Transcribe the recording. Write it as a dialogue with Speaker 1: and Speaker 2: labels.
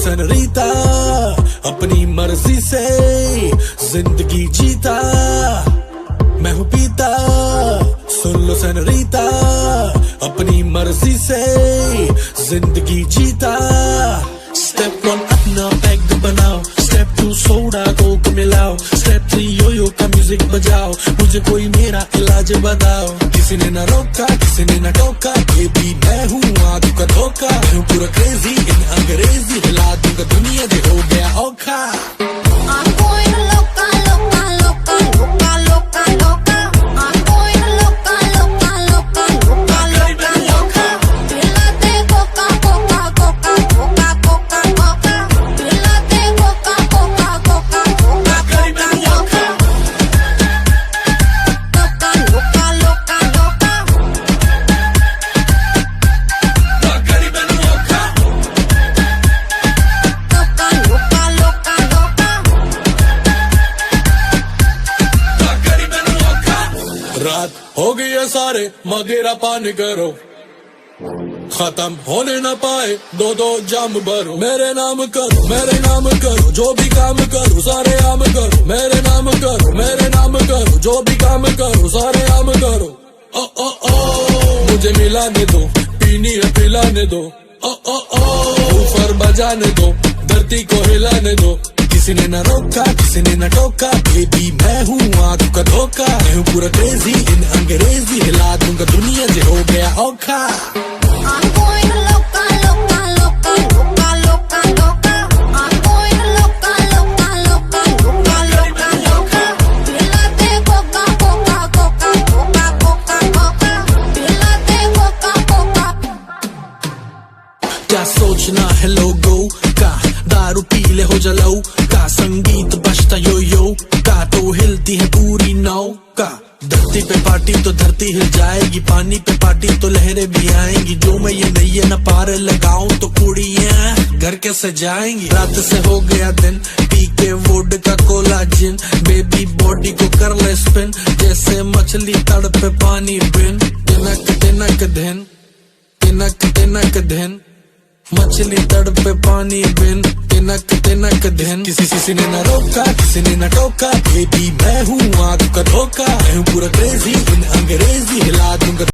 Speaker 1: Senorita, अपनी मर्जी से जिंदगी जीता, मैं हूँ पीता। सुन लो सेनोरिटा, अपनी मर्जी से जिंदगी जीता। स्टेप 1 अपना पैग बनाओ, स्टेप 2 सोडा कोक मिलाओ, स्टेप 3 योयो का म्यूजिक बजाओ, मुझे कोई मेरा इलाज बताओ। किसी ने ना रोका, किसी ने ना टोका, बेबी मैं हूँ आग का धोखा, मैं हूँ पूरा क्रेजी इन अंग्रेजी, हिला दूंगा दुनिया दे हो गया औखा। रात हो गई है सारे मगेरा पान करो, खत्म होने न पाए दो दो जाम भरो। मेरे नाम करो, मेरे नाम करो, जो भी काम करो सारे आम करो। मेरे नाम करो, मेरे नाम करो, जो भी काम करो सारे आम करो। ओ ओ ओ मुझे मिलाने दो, पीनी है पिलाने दो। ओ ओ ओ ऊपर बजाने दो, धरती को हिलाने दो। किसी ने ना रोका, किसी ने ना टोका, बेबी मैं हूँ आग का धोखा, मैं हूँ पूरा क्रेजी इन अंग्रेजी, हिला दूंगा दुनिया जे हो गया औखा। क्या सोचना है लोगों का, दारू पी ले हो जलाऊ का, संगीत बजता यो यो का, तो हिलती है पूरी नौका। धरती पे पार्टी तो धरती हिल जाएगी, पानी पे पार्टी तो लहरें भी आएंगी। जो मैं ये नैया न पार लगाऊं तो कुड़ियां घर कैसे जाएंगी। रात से हो गया दिन, पी के वोड का कोला जिन, बेबी बॉडी को कर ले स्पिन, जैसे मछली तड़पे पानी बिन। तिनक तिनक दिन, तिनक तिनक दिन, मछली तड़पे पानी बिन, तिनक तिनक दिन। किसी ने ना रोका, किसी ने ना टोका, बेबी मैं हूँ आग का धोखा, मैं हूँ पूरा क्रेजी इन अंग्रेजी, हिला दूंगा